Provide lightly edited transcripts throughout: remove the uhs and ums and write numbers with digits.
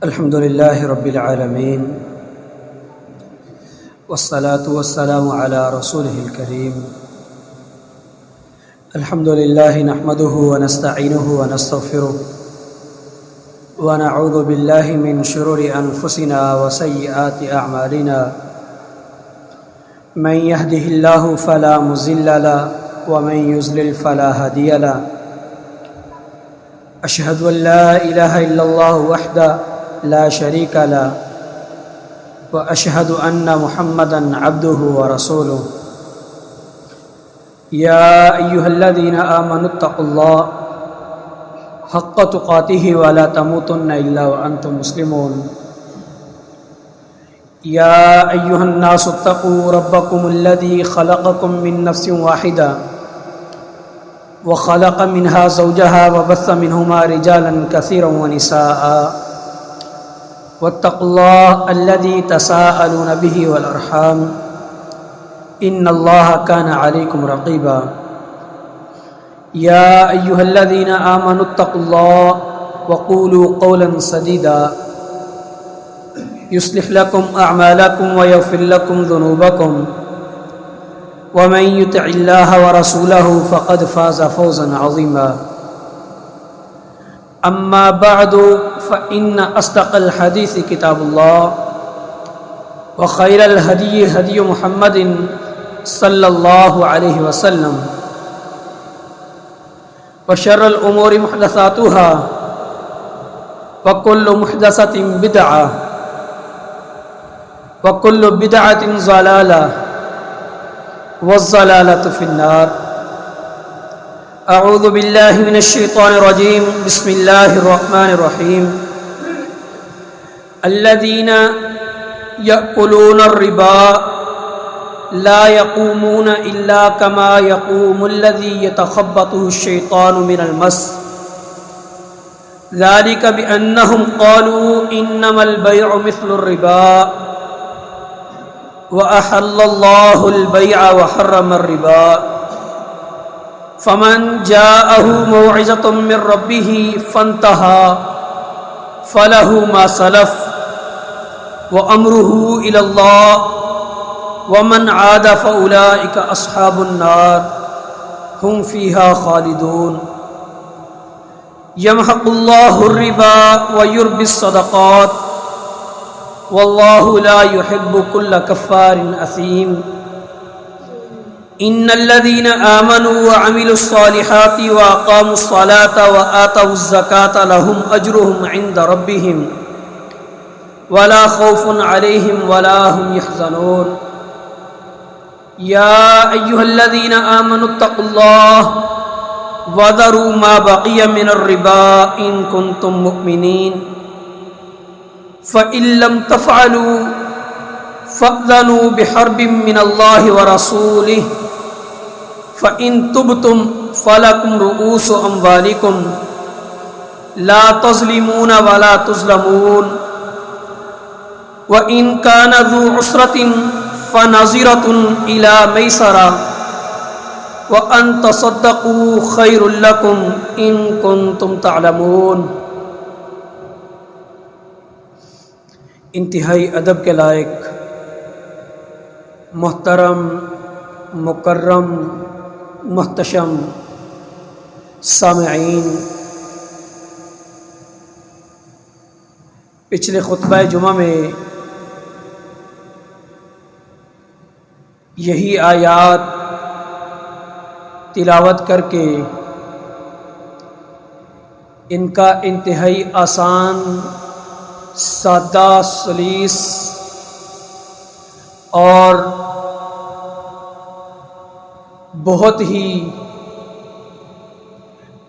الحمد لله رب العالمين والصلاة والسلام على رسوله الكريم. الحمد لله نحمده ونستعينه ونستغفره ونعوذ بالله من شرور أنفسنا وسيئات أعمالنا. من يهده الله فلا مضل له ومن يضلل فلا هادي له. أشهد أن لا إله إلا الله وحده لا شريك له وأشهد أن محمدًا عبده ورسوله. يا أيها الذين آمنوا اتقوا الله حق تقاته ولا تموتن إلا وأنتم مسلمون. يا أيها الناس اتقوا ربكم الذي خلقكم من نفس واحدة وخلق منها زوجها وبث منهما رجالا كثيرا ونساء واتقوا الله الذي تساءلون به والأرحام إن الله كان عليكم رقيبا. يا أيها الذين آمنوا اتقوا الله وقولوا قولا سديدا يصلح لكم أعمالكم ويغفر لكم ذنوبكم ومن يطع الله ورسوله فقد فاز فوزا عظيما. أما بعد فإن أصدق الحديث كتاب الله وخير الهدي هدي محمد صلى الله عليه وسلم وشر الأمور محدثاتها وكل محدثة بدعة وكل بدعة ضلالة والضلالة في النار. أعوذ بالله من الشيطان الرجيم. بسم الله الرحمن الرحيم. الذين يأكلون الربا لا يقومون إلا كما يقوم الذي يتخبطه الشيطان من المس. ذلك بأنهم قالوا إنما البيع مثل الربا وأحل الله البيع وحرم الربا. فمن جاءه موعظة من ربه فانتهى فله ما سلف وأمره إلى الله ومن عاد فأولئك أصحاب النار هم فيها خالدون. يمحق الله الربا ويربي الصدقات والله لا يحب كل كفار أثيم. إن الذين آمنوا وعملوا الصالحات وأقاموا الصلاة وآتوا الزكاة لهم أجرهم عند ربهم ولا خوف عليهم ولا هم يحزنون. يا أيها الذين آمنوا اتقوا الله وذروا ما بقي من الربا إن كنتم مؤمنين فإن لم تفعلوا فأذنوا بحرب من الله ورسوله فإن تبتم فلكم رؤوس أموالكم لا تظلمون ولا تظلمون. وإن كان ذو عسرة فنظرة إلى ميسرة وأن تصدقوا خير لكم إن كنتم تعلمون. انتہائی ادب کے لائق محترم مکرم محتشم سامعین، پچھلے خطبہ جمعہ میں یہی آیات تلاوت کر کے ان کا انتہائی آسان، سادہ، سلیس اور بہت ہی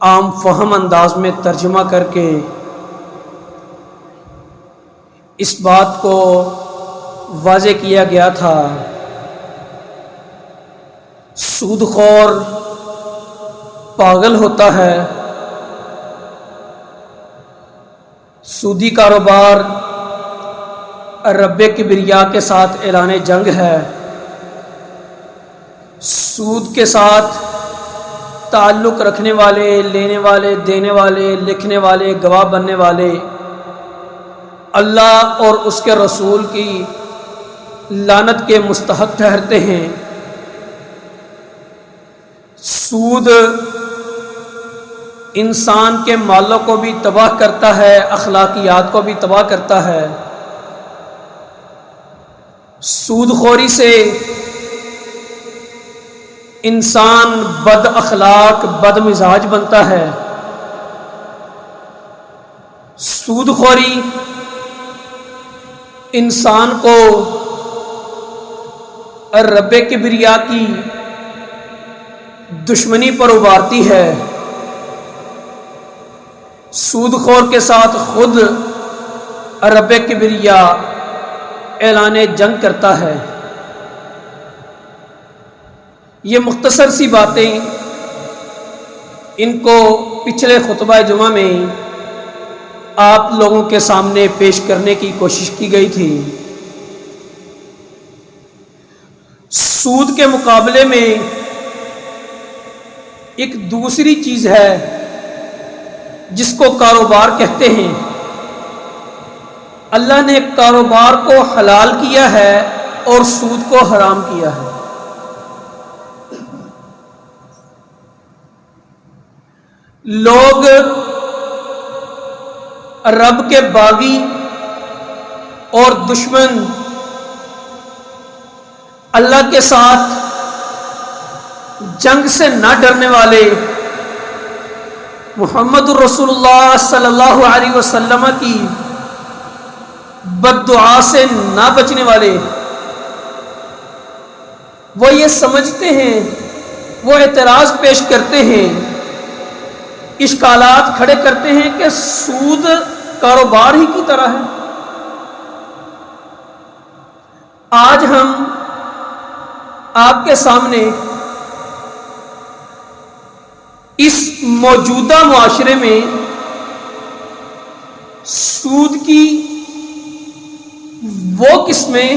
عام فہم انداز میں ترجمہ کر کے اس بات کو واضح کیا گیا تھا سود خور پاگل ہوتا ہے، سودی کاروبار رب کبریا کے ساتھ اعلان جنگ ہے. سود کے ساتھ تعلق رکھنے والے، لینے والے، دینے والے، لکھنے والے، گواہ بننے والے اللہ اور اس کے رسول کی لعنت کے مستحق ٹھہرتے ہیں۔ سود انسان کے مالوں کو بھی تباہ کرتا ہے، اخلاقیات کو بھی تباہ کرتا ہے۔ سود خوری سے انسان بد اخلاق، بد مزاج بنتا ہے۔ سود خوری انسان کو رب کبریا کی دشمنی پر ابھارتی ہے۔ سود خور کے ساتھ خود رب کبریا اعلان جنگ کرتا ہے۔ یہ مختصر سی باتیں ان کو پچھلے خطبہ جمعہ میں آپ لوگوں کے سامنے پیش کرنے کی کوشش کی گئی تھی۔ سود کے مقابلے میں ایک دوسری چیز ہے جس کو کاروبار کہتے ہیں۔ اللہ نے کاروبار کو حلال کیا ہے اور سود کو حرام کیا ہے۔ لوگ رب کے باغی اور دشمن اللہ کے ساتھ جنگ سے نہ ڈرنے والے، محمد الرسول اللہ صلی اللہ علیہ وسلم کی بد دعا سے نہ بچنے والے، وہ یہ سمجھتے ہیں، وہ اعتراض پیش کرتے ہیں، اشکالات کھڑے کرتے ہیں کہ سود کاروبار ہی کی طرح ہے۔ آج ہم آپ کے سامنے اس موجودہ معاشرے میں سود کی وہ قسمیں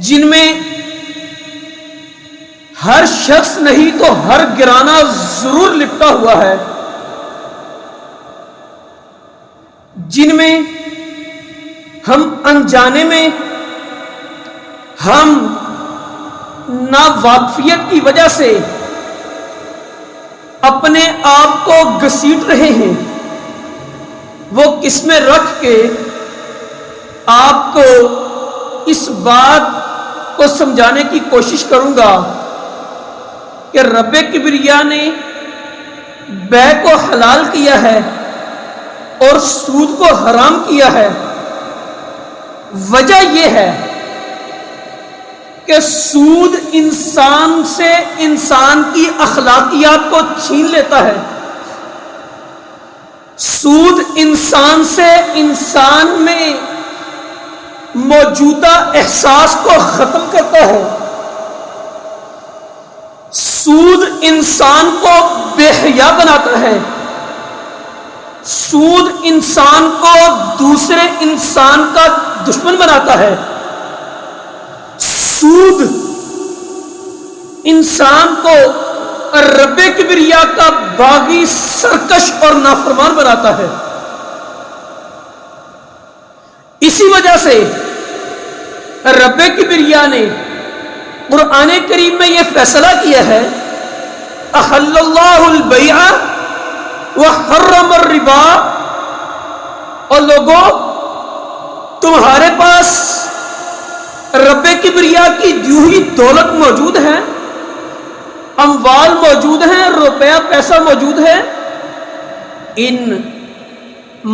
جن میں ہر شخص نہیں تو ہر گرانہ ضرور لپٹا ہوا ہے، جن میں ہم انجانے میں، ہم ناواقفیت کی وجہ سے اپنے آپ کو گھسیٹ رہے ہیں۔ وہ قسمیں رکھ کے آپ کو اس بات کو سمجھانے کی کوشش کروں گا کہ رب کبریا نے بیع کو حلال کیا ہے اور سود کو حرام کیا ہے۔ وجہ یہ ہے کہ سود انسان سے انسان کی اخلاقیات کو چھین لیتا ہے۔ سود انسان سے انسان میں موجودہ احساس کو ختم کرتا ہے۔ سود انسان کو بے حیا بناتا ہے۔ سود انسان کو دوسرے انسان کا دشمن بناتا ہے۔ سود انسان کو رب کبریا کا باغی، سرکش اور نافرمان بناتا ہے۔ اسی وجہ سے رب کبریا نے قرآن کریم میں یہ فیصلہ کیا ہے، احل اللہ البیع وحرم الربا، اور لوگوں تمہارے پاس رب کبریا کی دی ہوئی دولت موجود ہے، اموال موجود ہیں، روپیہ پیسہ موجود ہے، ان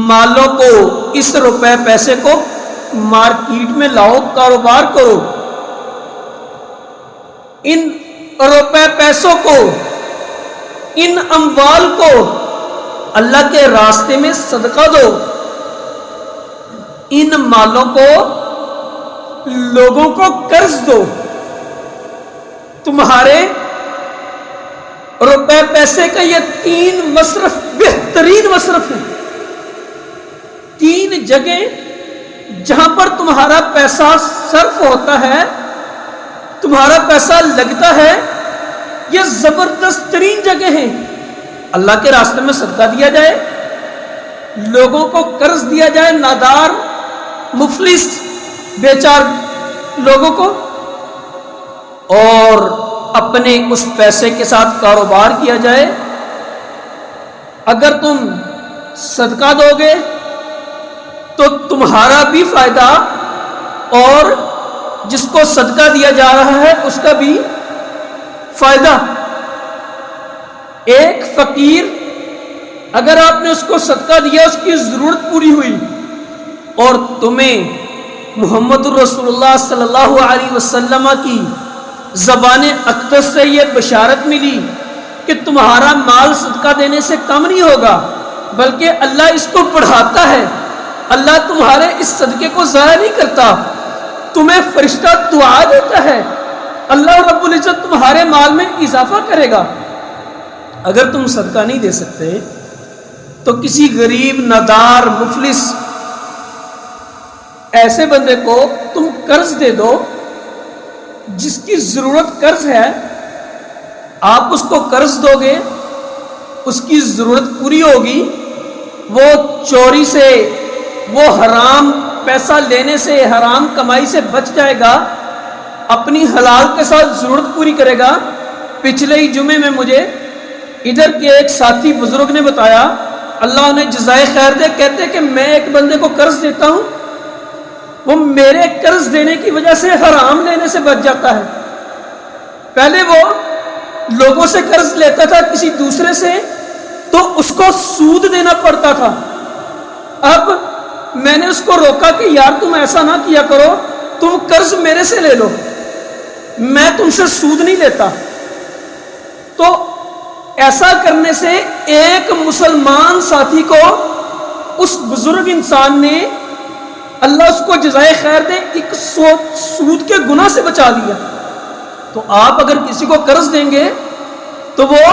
مالوں کو، اس روپے پیسے کو مارکیٹ میں لاؤ، کاروبار کرو، ان روپے پیسوں کو، ان اموال کو اللہ کے راستے میں صدقہ دو، ان مالوں کو لوگوں کو قرض دو۔ تمہارے روپے پیسے کا یہ 3 مصرف بہترین مصرف ہے، 3 جگہ جہاں پر تمہارا پیسہ صرف ہوتا ہے، تمہارا پیسہ لگتا ہے، یہ زبردست ترین جگہ ہیں۔ اللہ کے راستے میں صدقہ دیا جائے، لوگوں کو قرض دیا جائے، نادار مفلس بیچار لوگوں کو، اور اپنے اس پیسے کے ساتھ کاروبار کیا جائے۔ اگر تم صدقہ دو گے تو تمہارا بھی فائدہ اور جس کو صدقہ دیا جا رہا ہے اس کا بھی فائدہ۔ ایک فقیر اگر آپ نے اس کو صدقہ دیا، اس کی ضرورت پوری ہوئی، اور تمہیں محمد الرسول اللہ صلی اللہ علیہ وسلم کی زبان اقدس سے یہ بشارت ملی کہ تمہارا مال صدقہ دینے سے کم نہیں ہوگا، بلکہ اللہ اس کو بڑھاتا ہے، اللہ تمہارے اس صدقے کو ضائع نہیں کرتا، تمہیں فرشتہ دعا دیتا ہے، اللہ رب العزت تمہارے مال میں اضافہ کرے گا۔ اگر تم صدقہ نہیں دے سکتے تو کسی غریب، نادار، مفلس ایسے بندے کو تم قرض دے دو، جس کی ضرورت قرض ہے، آپ اس کو قرض دو گے، اس کی ضرورت پوری ہوگی، وہ چوری سے، وہ حرام پیسہ لینے سے، حرام کمائی سے بچ جائے گا، اپنی حلال کے ساتھ ضرورت پوری کرے گا۔ پچھلے ہی جمعے میں مجھے ادھر کے ایک ساتھی بزرگ نے بتایا، اللہ انہیں جزائے خیر دے، کہتے کہ میں ایک بندے کو قرض دیتا ہوں، وہ میرے قرض دینے کی وجہ سے حرام لینے سے بچ جاتا ہے۔ پہلے وہ لوگوں سے قرض لیتا تھا، کسی دوسرے سے، تو اس کو سود دینا پڑتا تھا۔ اب میں نے اس کو روکا کہ یار تم ایسا نہ کیا کرو، تم قرض میرے سے لے لو، میں تم سے سود نہیں لیتا۔ تو ایسا کرنے سے ایک مسلمان ساتھی کو اس بزرگ انسان نے، اللہ اس کو جزائے خیر دے، ایک سود کے گناہ سے بچا لیا۔ تو آپ اگر کسی کو قرض دیں گے تو وہ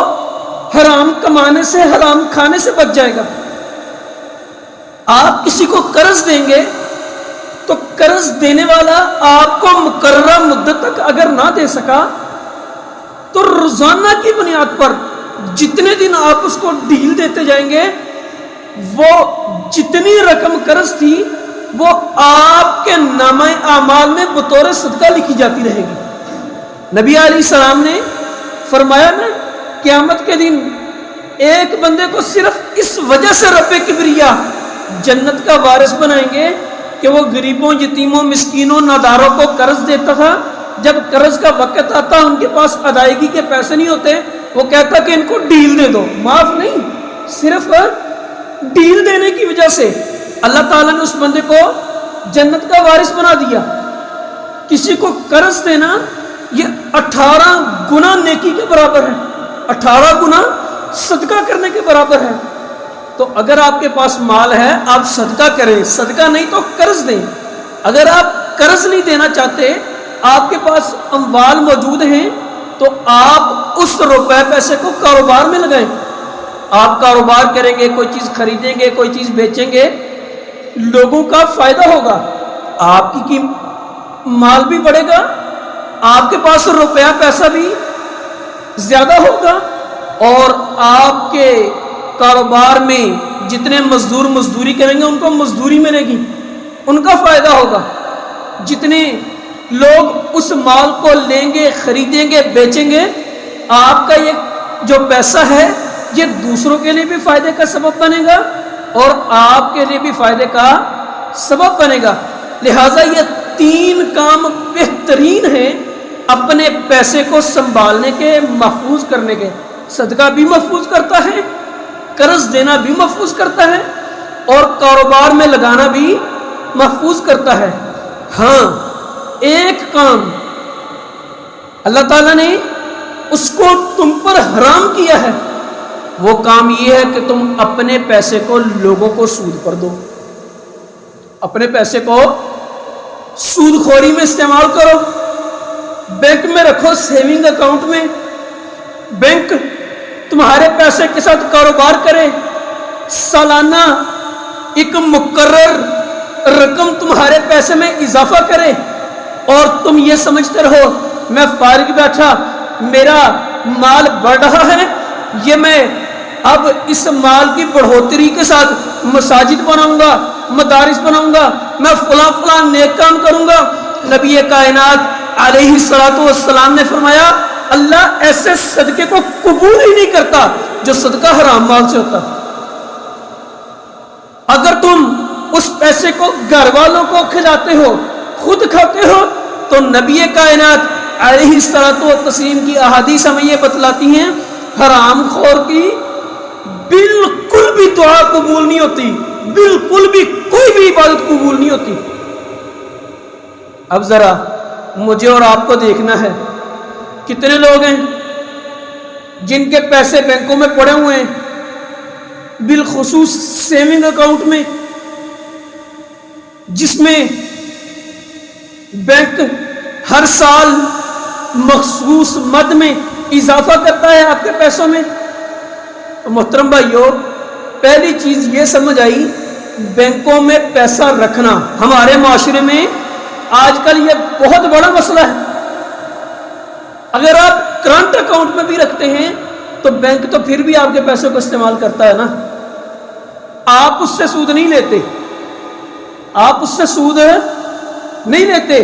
حرام کمانے سے، حرام کھانے سے بچ جائے گا۔ آپ کسی کو قرض دیں گے تو قرض دینے والا آپ کو مقررہ مدت تک اگر نہ دے سکا تو روزانہ کی بنیاد پر جتنے دن آپ اس کو ڈیل دیتے جائیں گے، وہ جتنی رقم قرض تھی وہ آپ کے نامہ اعمال میں بطور صدقہ لکھی جاتی رہے گی۔ نبی علیہ السلام نے فرمایا نا، قیامت کے دن ایک بندے کو صرف اس وجہ سے رب کبریا جنت کا وارث بنائیں گے کہ وہ غریبوں، یتیموں، مسکینوں، ناداروں کو قرض دیتا تھا، جب قرض کا وقت آتا ان کے پاس ادائیگی کے پیسے نہیں ہوتے، وہ کہتا کہ ان کو ڈیل دے دو، معاف نہیں، صرف ڈیل دینے کی وجہ سے اللہ تعالیٰ نے اس بندے کو جنت کا وارث بنا دیا۔ کسی کو قرض دینا یہ 18 گنا نیکی کے برابر ہے، 18 گنا صدقہ کرنے کے برابر ہے۔ تو اگر آپ کے پاس مال ہے آپ صدقہ کریں، صدقہ نہیں تو قرض دیں۔ اگر آپ قرض نہیں دینا چاہتے، آپ کے پاس اموال موجود ہیں، تو آپ اس روپے پیسے کو کاروبار میں لگائیں۔ آپ کاروبار کریں گے، کوئی چیز خریدیں گے، کوئی چیز بیچیں گے، لوگوں کا فائدہ ہوگا، آپ کی مال بھی بڑھے گا، آپ کے پاس روپیہ پیسہ بھی زیادہ ہوگا، اور آپ کے کاروبار میں جتنے مزدور مزدوری کریں گے ان کو مزدوری ملے گی، ان کا فائدہ ہوگا۔ جتنے لوگ اس مال کو لیں گے، خریدیں گے، بیچیں گے، آپ کا یہ جو پیسہ ہے یہ دوسروں کے لیے بھی فائدے کا سبب بنے گا اور آپ کے لیے بھی فائدے کا سبب بنے گا۔ لہٰذا یہ 3 کام بہترین ہیں اپنے پیسے کو سنبھالنے کے، محفوظ کرنے کے۔ صدقہ بھی محفوظ کرتا ہے، قرض دینا بھی محفوظ کرتا ہے، اور کاروبار میں لگانا بھی محفوظ کرتا ہے۔ ہاں، ایک کام اللہ تعالیٰ نے اس کو تم پر حرام کیا ہے، وہ کام یہ ہے کہ تم اپنے پیسے کو لوگوں کو سود پر دو، اپنے پیسے کو سود خوری میں استعمال کرو، بینک میں رکھو، سیونگ اکاؤنٹ میں، بینک تمہارے پیسے کے ساتھ کاروبار کرے، سالانہ ایک مقرر رقم تمہارے پیسے میں اضافہ کرے، اور تم یہ سمجھتے رہو میں فارغ بیٹھا، میرا مال بڑھ رہا ہے، یہ میں اب اس مال کی بڑھوتری کے ساتھ مساجد بناؤں گا، مدارس بناؤں گا، میں فلاں فلاں نیک کام کروں گا۔ نبی کائنات علیہ الصلوۃ والسلام نے فرمایا اللہ ایسے صدقے کو قبول ہی نہیں کرتا جو صدقہ حرام مال سے ہوتا۔ اگر تم اس پیسے کو گھر والوں کو کھلاتے ہو، خود کھاتے ہو، تو نبی کائنات علیہ الصلوۃ والتسلیم کی احادیث ہمیں یہ بتلاتی ہیں حرام خور کی بالکل بھی دعا قبول نہیں ہوتی، بالکل بھی کوئی بھی عبادت قبول نہیں ہوتی۔ اب ذرا مجھے اور آپ کو دیکھنا ہے کتنے لوگ ہیں جن کے پیسے بینکوں میں پڑے ہوئے ہیں، بالخصوص سیونگ اکاؤنٹ میں، جس میں بینک ہر سال مخصوص مد میں اضافہ کرتا ہے آپ کے پیسوں میں۔ تو محترم بھائیو، پہلی چیز یہ سمجھ آئی بینکوں میں پیسہ رکھنا ہمارے معاشرے میں آج کل یہ بہت بڑا مسئلہ ہے۔ اگر آپ کرنٹ اکاؤنٹ میں بھی رکھتے ہیں تو بینک تو پھر بھی آپ کے پیسوں کو استعمال کرتا ہے نا، آپ اس سے سود نہیں لیتے، آپ اس سے سود نہیں لیتے،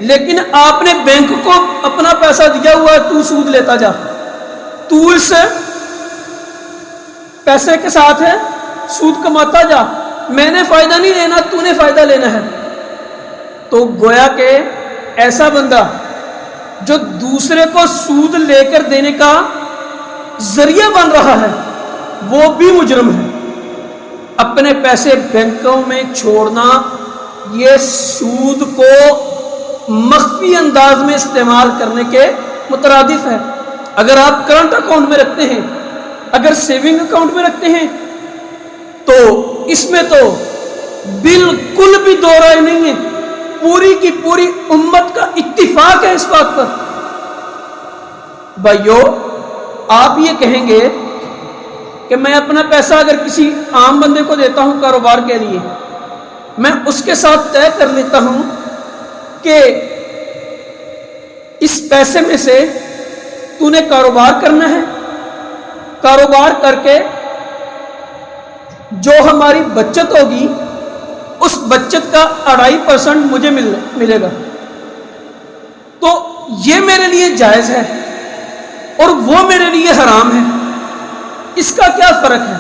لیکن آپ نے بینک کو اپنا پیسہ دیا ہوا ہے، تو سود لیتا جا، تو اس پیسے کے ساتھ ہے سود کماتا جا، میں نے فائدہ نہیں لینا، تو نے فائدہ لینا ہے۔ تو گویا کہ ایسا بندہ جو دوسرے کو سود لے کر دینے کا ذریعہ بن رہا ہے وہ بھی مجرم ہے۔ اپنے پیسے بینکوں میں چھوڑنا یہ سود کو مخفی انداز میں استعمال کرنے کے مترادف ہے۔ اگر آپ کرنٹ اکاؤنٹ میں رکھتے ہیں، اگر سیونگ اکاؤنٹ میں رکھتے ہیں، تو اس میں تو بالکل بھی دو رائے نہیں ہے، پوری کی پوری امت کا اتفاق ہے اس بات پر۔ بھائیو، آپ یہ کہیں گے کہ میں اپنا پیسہ اگر کسی عام بندے کو دیتا ہوں کاروبار کے لیے، میں اس کے ساتھ طے کر لیتا ہوں کہ اس پیسے میں سے تو نے کاروبار کرنا ہے، کاروبار کر کے جو ہماری بچت ہوگی اس بچت کا 2.5% مجھے ملے گا، تو یہ میرے لیے جائز ہے اور وہ میرے لیے حرام ہے۔ اس کا کیا فرق ہے؟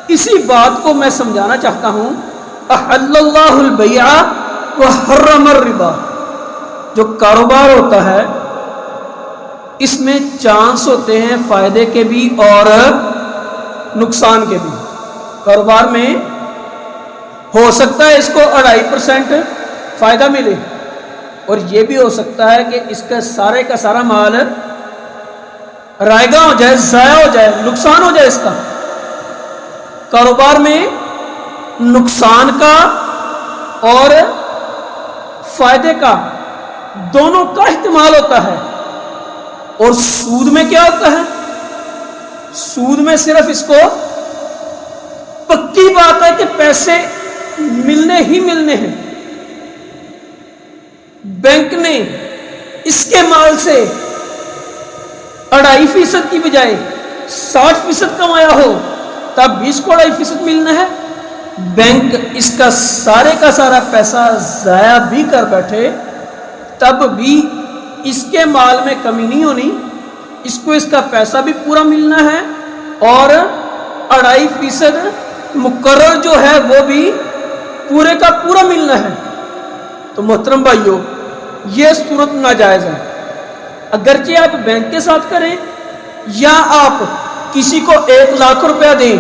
اسی بات کو میں سمجھانا چاہتا ہوں۔ احل اللہ البیع وحرم الربا، جو کاروبار ہوتا ہے اس میں چانس ہوتے ہیں فائدے کے بھی اور نقصان کے بھی۔ کاروبار میں ہو سکتا ہے اس کو 2.5% فائدہ ملے، اور یہ بھی ہو سکتا ہے کہ اس کا سارا مال رائگاں ہو جائے، ضائع ہو جائے، نقصان ہو جائے اس کا۔ کاروبار میں نقصان کا اور فائدے کا دونوں کا احتمال ہوتا ہے، اور سود میں کیا ہوتا ہے؟ سود میں صرف اس کو پکی بات ہے کہ پیسے ملنے ہی ملنے ہیں۔ بینک نے اس کے مال سے 2.5% کی بجائے 60% کمایا ہو تب بھی اس کو 2.5% ملنا ہے۔ بینک اس کا سارا پیسہ ضائع بھی کر بیٹھے تب بھی اس کے مال میں کمی نہیں ہونی، اس کو اس کا پیسہ بھی پورا ملنا ہے اور 2.5% مقرر جو ہے وہ بھی پورے کا پورا ملنا ہے۔ تو محترم بھائیو، یہ صورت ناجائز ہے۔ اگرچہ آپ بینک کے ساتھ کریں یا آپ کسی کو 1 لاکھ روپیہ دیں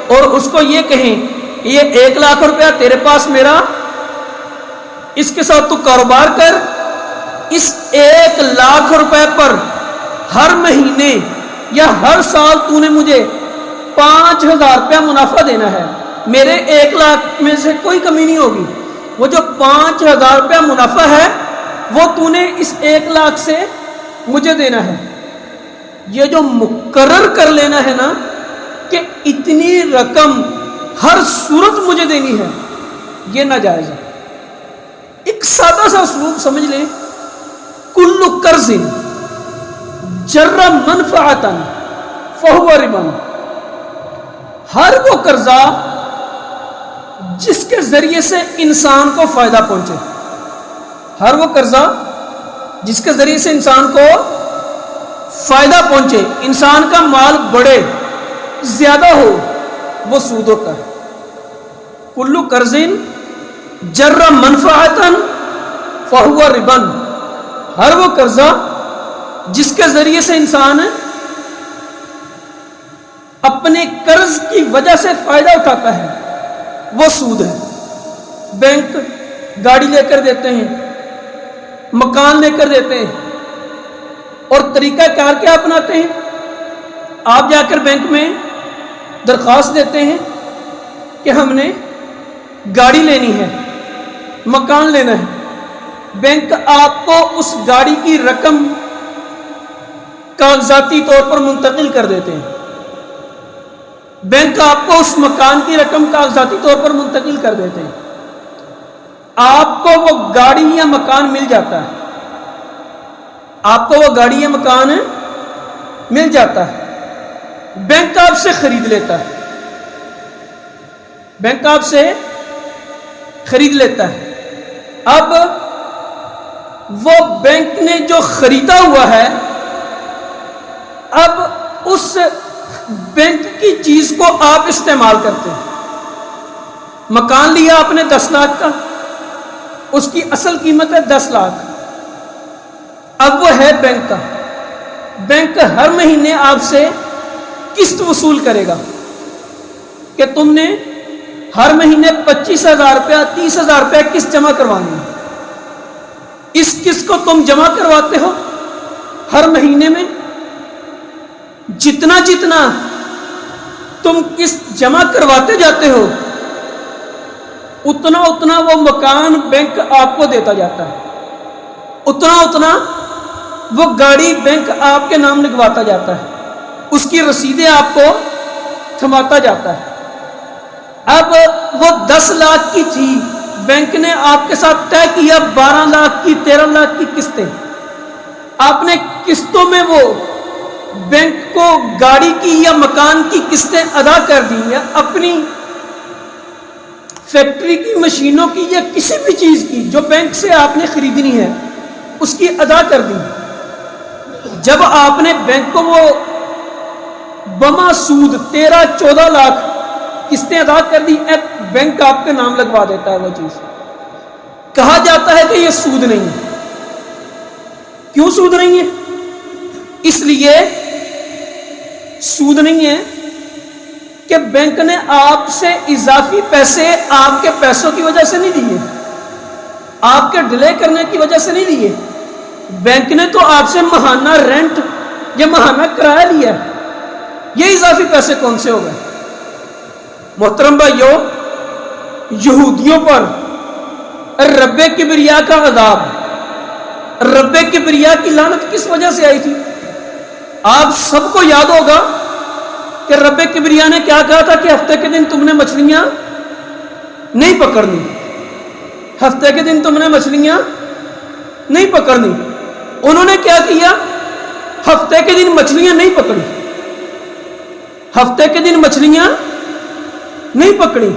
اور اس کو یہ کہیں یہ 1 لاکھ روپیہ تیرے پاس میرا، اس کے ساتھ تو کاروبار کر، اس 1 لاکھ روپے پر ہر مہینے یا ہر سال تو نے مجھے 5,000 روپیہ منافع دینا ہے، میرے 1 لاکھ میں سے کوئی کمی نہیں ہوگی، وہ جو 5,000 روپیہ منافع ہے وہ تو نے اس 1 لاکھ سے مجھے دینا ہے۔ یہ جو مقرر کر لینا ہے نا کہ اتنی رقم ہر صورت مجھے دینی ہے، یہ ناجائز ہے۔ ایک سادہ سا اسلوب سمجھ لیں، کل قرض جر منفعتا فہو ربا، ہر وہ قرضہ جس کے ذریعے سے انسان کو فائدہ پہنچے، ہر وہ قرضہ جس کے ذریعے سے انسان کو فائدہ پہنچے، انسان کا مال بڑھے، زیادہ ہو، وہ سود ہوتا ہے۔ کلو قرض جر منفعتا فہو ربا، ہر وہ قرضہ جس کے ذریعے سے انسان اپنے قرض کی وجہ سے فائدہ اٹھاتا ہے، وہ سود ہے۔ بینک گاڑی لے کر دیتے ہیں، مکان لے کر دیتے ہیں، اور طریقہ کار کیا اپناتے ہیں؟ آپ جا کر بینک میں درخواست دیتے ہیں کہ ہم نے گاڑی لینی ہے، مکان لینا ہے۔ بینک آپ کو اس گاڑی کی رقم کاغذاتی طور پر منتقل کر دیتے ہیں، بینک آپ کو اس مکان کی رقم کاغذاتی طور پر منتقل کر دیتے ہیں، آپ کو وہ گاڑی یا مکان مل جاتا ہے، آپ کو وہ گاڑی یا مکان مل جاتا ہے، بینک آپ سے خرید لیتا ہے، بینک آپ سے خرید لیتا ہے۔ اب وہ بینک نے جو خریدا ہوا ہے، اب اس بینک کی چیز کو آپ استعمال کرتے ہیں۔ مکان لیا آپ نے 10 لاکھ کا، اس کی اصل قیمت ہے 10 لاکھ، اب وہ ہے بینک کا۔ بینک ہر مہینے آپ سے قسط وصول کرے گا کہ تم نے ہر مہینے 25,000 روپیہ 30,000 روپیہ قسط جمع کروانی ہے۔ اس قسط کو تم جمع کرواتے ہو ہر مہینے میں، جتنا جتنا تم قسط جمع کرواتے جاتے ہو اتنا اتنا وہ مکان بینک آپ کو دیتا جاتا ہے، اتنا اتنا وہ گاڑی بینک آپ کے نام لگواتا جاتا ہے، اس کی رسیدیں آپ کو تھماتا جاتا ہے۔ اب وہ 10 لاکھ کی تھی، بینک نے آپ کے ساتھ طے کیا 12 لاکھ کی 13 لاکھ کی قسطیں، آپ نے قسطوں میں وہ بینک کو گاڑی کی یا مکان کی قسطیں ادا کر دی، یا اپنی فیکٹری کی مشینوں کی یا کسی بھی چیز کی جو بینک سے آپ نے خریدنی ہے اس کی ادا کر دی۔ جب آپ نے بینک کو وہ بما سود 13-14 لاکھ قسطیں ادا کر دی، بینک آپ کے نام لگوا دیتا ہے وہ چیز، کہا جاتا ہے کہ یہ سود نہیں ہے۔ کیوں سود نہیں ہے؟ اس لیے سود نہیں ہے کہ بینک نے آپ سے اضافی پیسے آپ کے پیسوں کی وجہ سے نہیں دیے، آپ کے ڈیلے کرنے کی وجہ سے نہیں دیے، بینک نے تو آپ سے ماہانہ رینٹ یا ماہانہ کرایہ لیا ہے، یہ اضافی پیسے کون سے ہو گئے؟ محترم بھائیو، یہودیوں پر رب کبریا کا عذاب، رب کبریا کی لعنت کس وجہ سے آئی تھی؟ آپ سب کو یاد ہوگا کہ رب کبریا نے کیا کہا تھا کہ ہفتے کے دن تم نے مچھلیاں نہیں پکڑنی، ہفتے کے دن تم نے مچھلیاں نہیں پکڑنی۔ انہوں نے کیا کیا؟ ہفتے کے دن مچھلیاں نہیں پکڑی، ہفتے کے دن مچھلیاں نہیں پکڑی،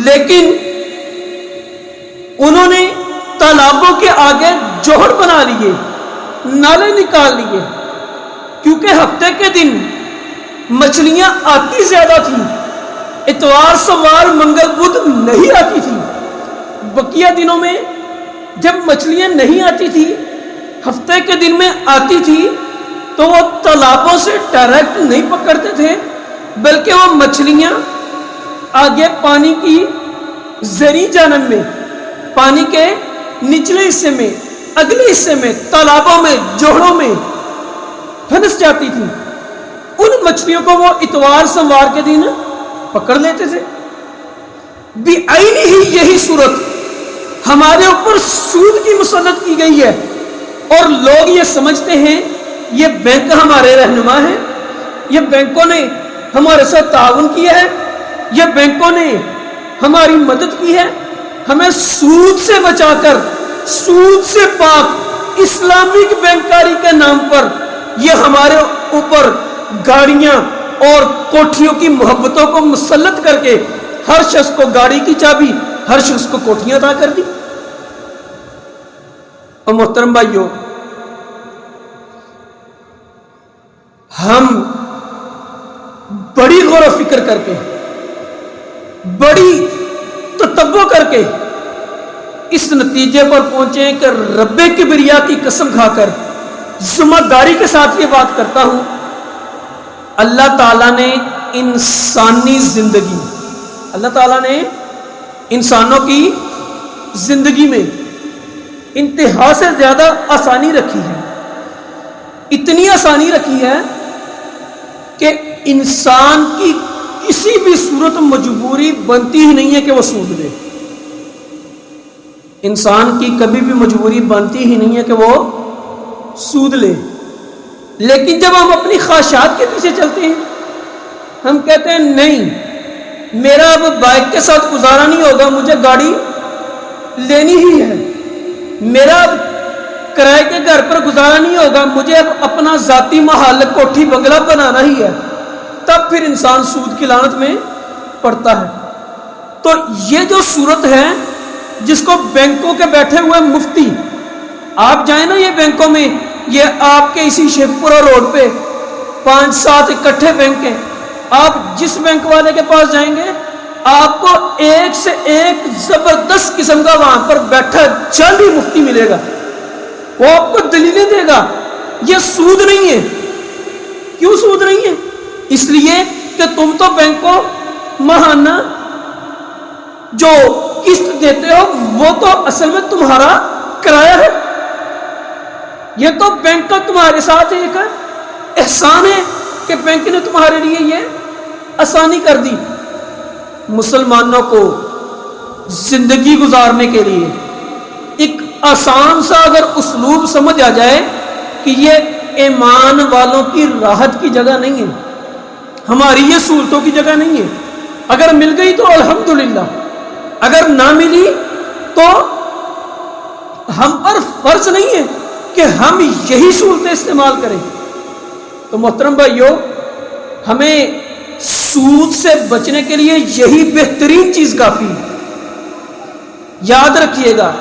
لیکن انہوں نے تالابوں کے آگے جوہر بنا لیے، نالے نکال لیے، کیونکہ ہفتے کے دن مچھلیاں آتی زیادہ تھیں، اتوار سوال منگل بدھ نہیں آتی تھی۔ بقیہ دنوں میں جب مچھلیاں نہیں آتی تھی، ہفتے کے دن میں آتی تھی، تو وہ تالابوں سے ڈائریکٹ نہیں پکڑتے تھے، بلکہ وہ مچھلیاں آگے پانی کی زرعی جانب میں، پانی کے نچلے حصے میں، اگلے حصے میں، تالابوں میں، جوہروں میں پھنس جاتی تھی۔ ان مچھلیوں کو وہ اتوار سوموار کے دن پکڑ لیتے تھے۔ بعین ہی یہی صورت ہمارے اوپر سود کی مسلط کی گئی ہے، اور لوگ یہ سمجھتے ہیں یہ بینک ہمارے رہنما ہیں، یہ بینکوں نے ہمارے ساتھ تعاون کیا ہے، یہ بینکوں نے ہماری مدد کی ہے، ہمیں سود سے بچا کر، سود سے پاک اسلامک بینکاری کے نام پر یہ ہمارے اوپر گاڑیاں، اور کوٹھیوں کی محبتوں کو مسلط کر کے ہر شخص کو گاڑی کی چابی، ہر شخص کو کوٹھیاں عطا کر دی۔ اور محترم بھائیو، ہم بڑی غور و فکر کر کے، بڑی تتبع کر کے اس نتیجے پر پہنچے ہیں کہ رب کبریا کی قسم کھا کر ذمہ داری کے ساتھ یہ بات کرتا ہوں، اللہ تعالیٰ نے انسانی زندگی، اللہ تعالیٰ نے انسانوں کی زندگی میں انتہا سے زیادہ آسانی رکھی ہے، اتنی آسانی رکھی ہے کہ انسان کی کسی بھی صورت مجبوری بنتی ہی نہیں ہے کہ وہ سود لے۔ انسان کی کبھی بھی مجبوری بنتی ہی نہیں ہے کہ وہ سود لے، لیکن جب ہم اپنی خواہشات کے پیچھے چلتے ہیں، ہم کہتے ہیں نہیں، میرا اب بائک کے ساتھ گزارا نہیں ہوگا، مجھے گاڑی لینی ہی ہے، میرا اب کرائے کے گھر پر گزارا نہیں ہوگا، مجھے اب اپنا ذاتی محل کوٹھی بنگلہ بنانا ہی ہے، تب پھر انسان سود کی لعنت میں پڑتا ہے۔ تو یہ جو صورت ہے جس کو بینکوں کے بیٹھے ہوئے مفتی، آپ جائیں نا یہ بینکوں میں، یہ آپ کے اسی شیخ پورہ روڈ پہ 5-7 اکٹھے بینک ہیں، آپ جس بینک والے کے پاس جائیں گے آپ کو ایک سے ایک زبردست قسم کا وہاں پر بیٹھا جعلی مفتی ملے گا، وہ آپ کو دلیلیں دے گا۔ یہ سود نہیں ہے۔ کیوں سود نہیں ہے؟ اس لیے کہ تم تو بینک کو ماہانہ جو قسط دیتے ہو وہ تو اصل میں تمہارا کرایہ ہے، یہ تو بینک کا تمہارے ساتھ ایک احسان ہے کہ بینک نے تمہارے لیے یہ آسانی کر دی۔ مسلمانوں کو زندگی گزارنے کے لیے ایک آسان سا اگر اسلوب سمجھ آ جائے کہ یہ ایمان والوں کی راحت کی جگہ نہیں ہے، ہماری یہ سہولتوں کی جگہ نہیں ہے، اگر مل گئی تو الحمدللہ، اگر نہ ملی تو ہم پر فرض نہیں ہے کہ ہم یہی سہولتیں استعمال کریں۔ تو محترم بھائیو، ہمیں سود سے بچنے کے لیے یہی بہترین چیز کافی ہے۔ یاد رکھیے گا،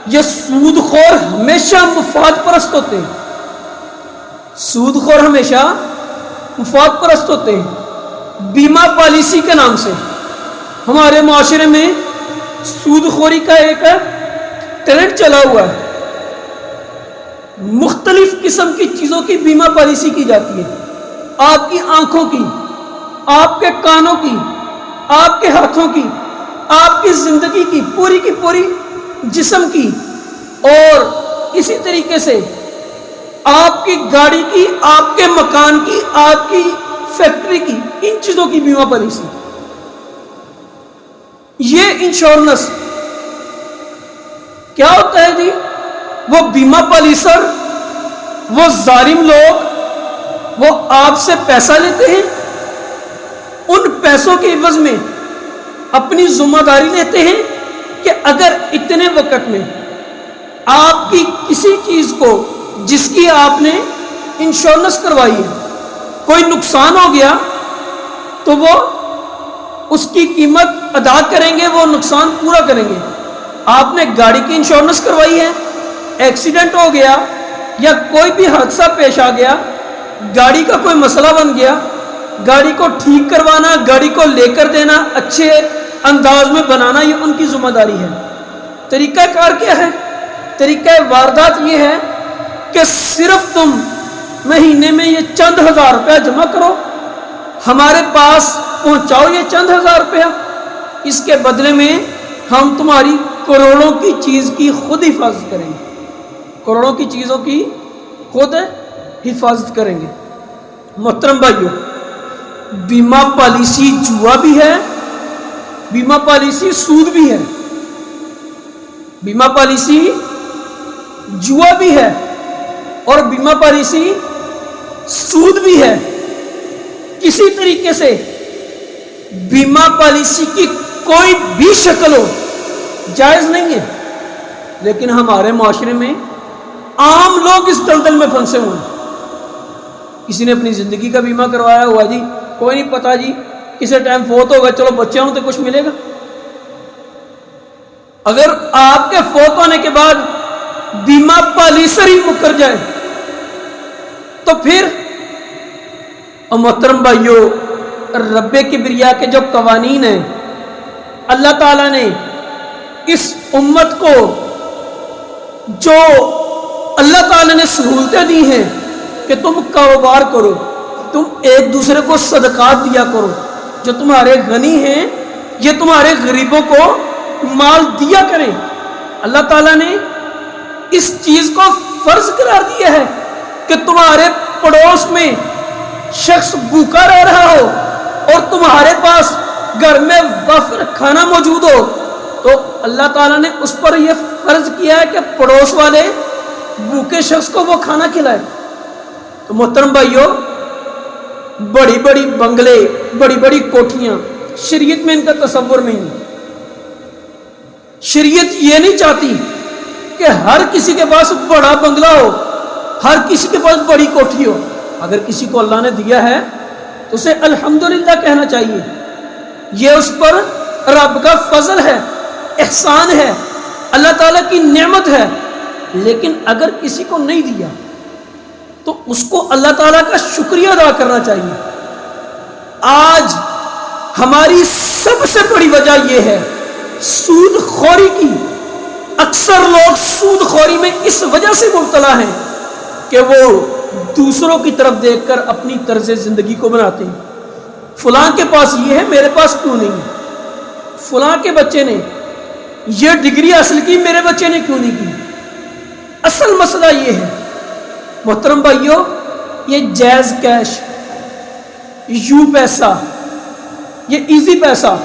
یہ سود خور ہمیشہ مفاد پرست ہوتے ہیں، سود خور ہمیشہ مفاد پرست ہوتے ہیں۔ بیمہ پالیسی کے نام سے ہمارے معاشرے میں سود خوری کا ایک ٹرینڈ چلا ہوا ہے، مختلف قسم کی چیزوں کی بیمہ پالیسی کی جاتی ہے، آپ کی آنکھوں کی، آپ کے کانوں کی، آپ کے ہاتھوں کی، آپ کی زندگی کی پوری جسم کی، اور اسی طریقے سے آپ کی گاڑی کی، آپ کے مکان کی، آپ کی فیکٹری کی، ان چیزوں کی بیمہ پالیسی۔ یہ انشورنس کیا ہوتا ہے جی؟ وہ بیمہ پالیسر، وہ ظالم لوگ، وہ آپ سے پیسہ لیتے ہیں، ان پیسوں کے عوض میں اپنی ذمہ داری لیتے ہیں کہ اگر اتنے وقت میں آپ کی کسی چیز کو جس کی آپ نے انشورنس کروائی ہے کوئی نقصان ہو گیا تو وہ اس کی قیمت ادا کریں گے، وہ نقصان پورا کریں گے۔ آپ نے گاڑی کی انشورنس کروائی ہے، ایکسیڈنٹ ہو گیا یا کوئی بھی حادثہ پیش آ گیا، گاڑی کا کوئی مسئلہ بن گیا، گاڑی کو ٹھیک کروانا، گاڑی کو لے کر دینا، اچھے انداز میں بنانا، یہ ان کی ذمہ داری ہے۔ طریقہ کار کیا ہے؟ طریقہ واردات یہ ہے کہ صرف تم مہینے میں یہ چند ہزار روپیہ جمع کرو، ہمارے پاس پہنچاؤ یہ چند ہزار روپیہ، اس کے بدلے میں ہم تمہاری کروڑوں کی چیز کی خود حفاظت کریں گے، کروڑوں کی چیزوں کی خود حفاظت کریں گے۔ محترم بھائیو، بیمہ پالیسی جوا بھی ہے، بیمہ پالیسی سود بھی ہے، بیمہ پالیسی جوا بھی ہے اور بیمہ پالیسی سود بھی ہے۔ کسی طریقے سے بیمہ پالیسی کی کوئی بھی شکل ہو جائز نہیں ہے، لیکن ہمارے معاشرے میں عام لوگ اس دلدل میں پھنسے ہوئے ہیں، کسی نے اپنی زندگی کا بیمہ کروایا ہوا جی کوئی نہیں پتا جی کسی ٹائم فوت ہوگا چلو بچے ہوں تو کچھ ملے گا. اگر آپ کے فوت ہونے کے بعد بیمہ پالیسر ہی مکر جائے تو پھر محترم بھائیو رب کبریا کے جو قوانین ہیں اللہ تعالیٰ نے اس امت کو جو اللہ تعالیٰ نے سہولتیں دی ہیں کہ تم کاروبار کرو تم ایک دوسرے کو صدقات دیا کرو جو تمہارے غنی ہیں یہ تمہارے غریبوں کو مال دیا کریں. اللہ تعالیٰ نے اس چیز کو فرض قرار دیا ہے کہ تمہارے پڑوس میں شخص بھوکا رہ رہا ہو اور تمہارے پاس گھر میں وفر کھانا موجود ہو تو اللہ تعالیٰ نے اس پر یہ فرض کیا ہے کہ پڑوس والے بھوکے شخص کو وہ کھانا کھلائے. تو محترم بھائیو بڑی بڑی بنگلے بڑی بڑی کوٹھیاں شریعت میں ان کا تصور نہیں ہے. شریعت یہ نہیں چاہتی کہ ہر کسی کے پاس بڑا بنگلہ ہو ہر کسی کے پاس بڑی کوٹھی ہو. اگر کسی کو اللہ نے دیا ہے تو اسے الحمدللہ کہنا چاہیے. یہ اس پر رب کا فضل ہے احسان ہے اللہ تعالیٰ کی نعمت ہے. لیکن اگر کسی کو نہیں دیا تو اس کو اللہ تعالیٰ کا شکریہ ادا کرنا چاہیے. آج ہماری سب سے بڑی وجہ یہ ہے سود خوری کی. اکثر لوگ سود خوری میں اس وجہ سے مبتلا ہیں کہ وہ دوسروں کی طرف دیکھ کر اپنی طرز زندگی کو بناتے ہیں. فلاں کے پاس یہ ہے میرے پاس کیوں نہیں ہے, فلاں کے بچے نے یہ ڈگری حاصل کی میرے بچے نے کیوں نہیں کی. اصل مسئلہ یہ ہے محترم بھائیو یہ جیز کیش یو پیسہ یہ ایزی پیسہ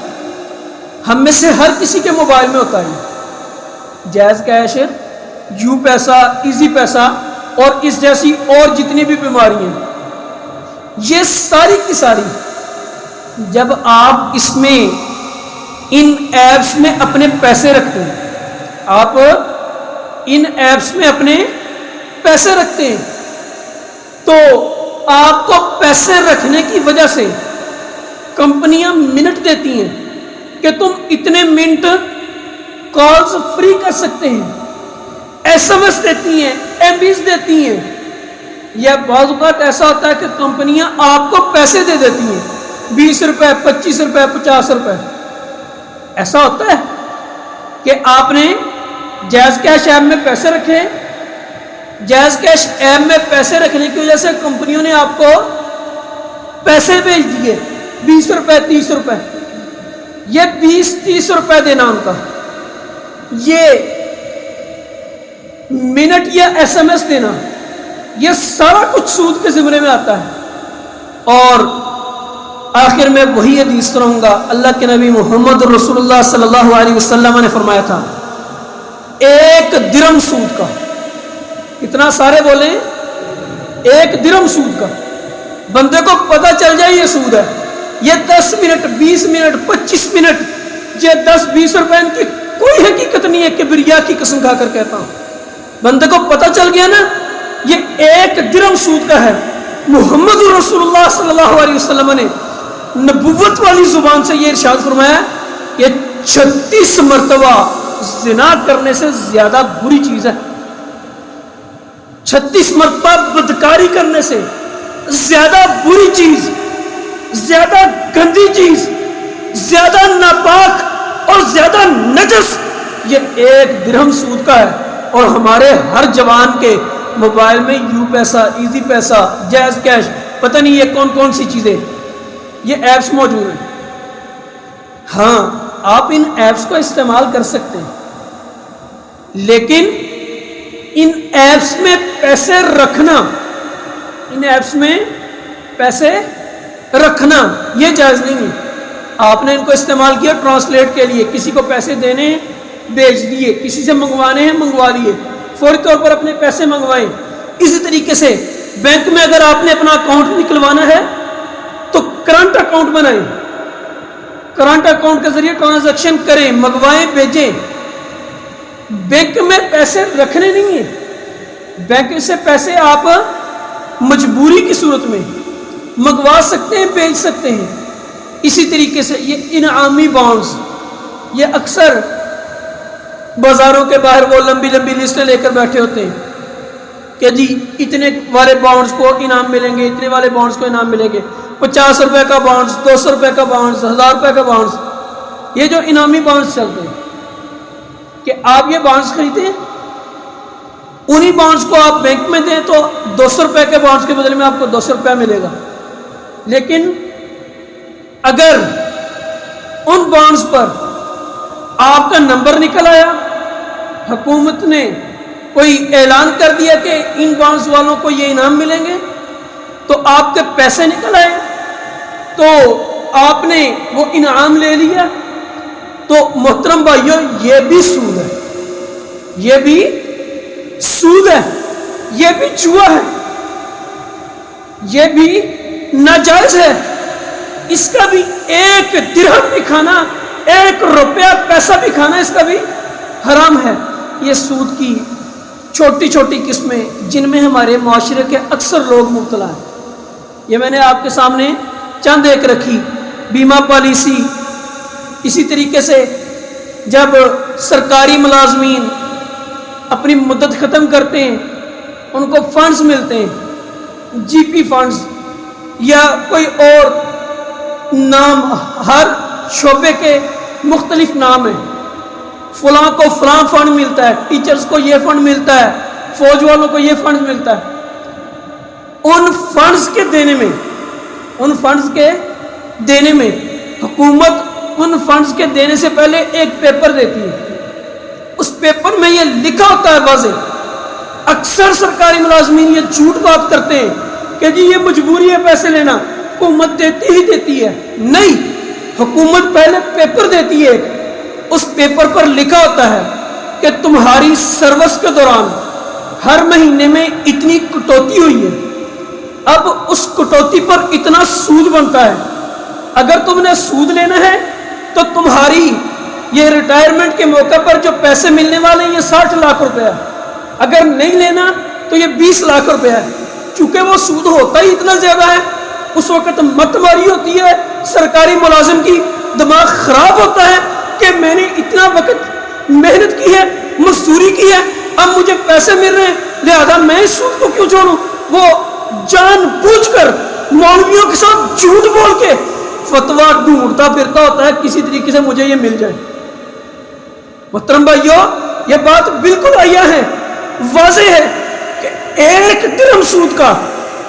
ہم میں سے ہر کسی کے موبائل میں ہوتا ہے. جیز کیش یو پیسہ ایزی پیسہ اور اس جیسی اور جتنی بھی بیماریاں یہ ساری کی ساری جب آپ اس میں ان ایپس میں اپنے پیسے رکھتے ہیں آپ ان ایپس میں اپنے پیسے رکھتے ہیں تو آپ کو پیسے رکھنے کی وجہ سے کمپنیاں منٹ دیتی ہیں کہ تم اتنے منٹ کالز فری کر سکتے ہیں, ایس ایم ایس دیتی ہیں ایم بیز دیتی ہیں. یا بعض اوقات ایسا ہوتا ہے کہ کمپنیاں آپ کو پیسے دے دیتی ہیں 20 روپے 25 روپے 50 روپے. ایسا ہوتا ہے کہ آپ نے جیز کیش ایپ میں پیسے رکھے جیز کیش ایپ میں پیسے رکھنے کی وجہ سے کمپنیوں نے آپ کو پیسے بھیج دیے 20 روپے 30 روپے. یہ 20-30 روپے دینا ان کا یہ منٹ یا ایس ایم ایس دینا یہ سارا کچھ سود کے زمرے میں آتا ہے. اور آخر میں وہی حدیث رہوں گا اللہ کے نبی محمد رسول اللہ صلی اللہ علیہ وسلم نے فرمایا تھا 1 درہم سود کا. کتنا سارے بولیں 1 درہم سود کا. بندے کو پتہ چل جائے یہ سود ہے یہ 10 منٹ 20 منٹ 25 منٹ یہ 10-20 روپے ان کی کوئی حقیقت نہیں ہے کہ بریا کی قسم کھا کر کہتا ہوں. بندے کو پتہ چل گیا نا یہ 1 درہم سود کا ہے. محمد رسول اللہ صلی اللہ علیہ وسلم نے نبوت والی زبان سے یہ ارشاد فرمایا یہ 36 مرتبہ زنا کرنے سے زیادہ بری چیز ہے. 36 مرتبہ بدکاری کرنے سے زیادہ بری چیز زیادہ گندی چیز زیادہ ناپاک اور زیادہ نجس یہ 1 درہم سود کا ہے. اور ہمارے ہر جوان کے موبائل میں یو پیسہ ایزی پیسہ جیز کیش پتہ نہیں یہ کون کون سی چیزیں یہ ایپس موجود ہیں. ہاں آپ ان ایپس کو استعمال کر سکتے ہیں لیکن ان ایپس میں پیسے رکھنا ان ایپس میں پیسے رکھنا یہ جائز نہیں ہے. آپ نے ان کو استعمال کیا ٹرانسلیٹ کے لیے کسی کو پیسے دینے ہیں بیچ دیے کسی سے منگوانے ہیں منگوا لیے فوری طور پر اپنے پیسے منگوائیں. اسی طریقے سے بینک میں اگر آپ نے اپنا اکاؤنٹ نکلوانا ہے تو کرنٹ اکاؤنٹ بنائیں کرنٹ اکاؤنٹ کے ذریعے ٹرانزیکشن کریں منگوائیں بھیجیں. بینک میں پیسے رکھنے نہیں ہیں. بینک سے پیسے آپ مجبوری کی صورت میں منگوا سکتے ہیں، بیچ سکتے ہیں۔ اسی طریقے سے یہ انعامی بانڈز، یہ اکثر بازاروں کے باہر وہ لمبی لمبی لسٹیں لے کر بیٹھے ہوتے ہیں کہ جی اتنے والے بانڈز کو انعام ملیں گے، اتنے والے بانڈز کو انعام ملیں گے، 50 روپے کا بانڈز، 200 روپے کا بانڈز، 1000 روپے کا بانڈز۔ یہ جو انعامی بانڈز چلتے ہیں کہ آپ یہ بانڈز خریدیں، انہی بانڈز کو آپ بینک میں دیں تو 200 روپے کے بانڈز کے بدلے میں آپ کو 200 روپے ملے گا۔ لیکن اگر ان بانڈز پر آپ کا نمبر نکل آیا، حکومت نے کوئی اعلان کر دیا کہ ان بانڈز والوں کو یہ انعام ملیں گے، تو آپ کے پیسے نکل آئے تو آپ نے وہ انعام لے لیا، تو محترم بھائیوں یہ بھی سود ہے، یہ بھی سود ہے، یہ بھی جوا ہے، یہ بھی ناجائز ہے۔ اس کا بھی ایک درہم بھی کھانا، 1 روپیہ پیسہ بھی کھانا اس کا بھی حرام ہے۔ یہ سود کی چھوٹی چھوٹی قسمیں جن میں ہمارے معاشرے کے اکثر لوگ مبتلا ہیں، یہ میں نے آپ کے سامنے چند ایک رکھی۔ بیمہ پالیسی، اسی طریقے سے جب سرکاری ملازمین اپنی مدت ختم کرتے ہیں ان کو فنڈز ملتے ہیں، جی پی فنڈز یا کوئی اور نام، ہر شعبے کے مختلف نام ہیں، فلاں کو فلاں فنڈ ملتا ہے، ٹیچرز کو یہ فنڈ ملتا ہے، فوج والوں کو یہ فنڈ ملتا ہے۔ ان فنڈز کے دینے میں حکومت ان فنڈز کے دینے سے پہلے ایک پیپر دیتی ہے، اس پیپر میں یہ لکھا ہوتا ہے واضح۔ اکثر سرکاری ملازمین یہ جھوٹ بات کرتے ہیں کہ جی یہ مجبوری ہے پیسے لینا، حکومت دیتی ہی دیتی ہے۔ نہیں، حکومت پہلے پیپر دیتی ہے، اس پیپر پر لکھا ہوتا ہے کہ تمہاری سروس کے دوران ہر مہینے میں اتنی کٹوتی ہوئی ہے، اب اس کٹوتی پر اتنا سود بنتا ہے، اگر تم نے سود لینا ہے تو تمہاری یہ ریٹائرمنٹ کے موقع پر جو پیسے ملنے والے ہیں یہ 60 لاکھ روپے ہے، اگر نہیں لینا تو یہ 20 لاکھ روپے ہے۔ چونکہ وہ سود ہوتا ہی اتنا زیادہ ہے، اس وقت مت ماری ہوتی ہے، سرکاری ملازم کی دماغ خراب ہوتا ہے کہ میں نے اتنا وقت محنت کی ہے، مزدوری کی ہے، اب مجھے پیسے مل رہے ہیں، لہذا میں اس سود کو کیوں چھوڑوں۔ وہ جان بوجھ کر مولویوں کے ساتھ جھوٹ بول کے فتویٰ ڈھونڈتا پھرتا ہوتا ہے کسی طریقے سے مجھے یہ مل جائے۔ محترم بھائیو، یہ بات بالکل عیاں ہے، واضح ہے کہ 1 درہم سود کا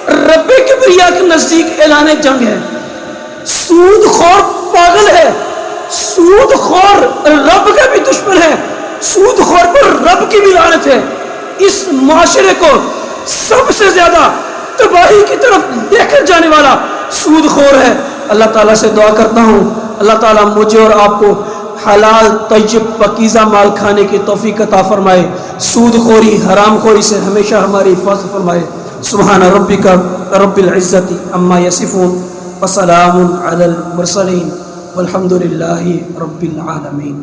رب کبریا کے نزدیک اعلان جنگ ہے۔ سود خور پاگل ہے، سود خور رب کا بھی دشمن ہے، سود خور پر رب کی بھی لعنت ہے۔ اس معاشرے کو سب سے زیادہ تباہی کی طرف لے کر جانے والا سود خور ہے۔ اللہ تعالیٰ سے دعا کرتا ہوں اللہ تعالیٰ مجھے اور آپ کو حلال طیب پاکیزہ مال کھانے کی توفیق عطا فرمائے، سود خوری حرام خوری سے ہمیشہ ہماری حفاظت فرمائے۔ سبحان ربک رب العزت عما یصفون وسلام علی المرسلین والحمد للہ رب العالمین۔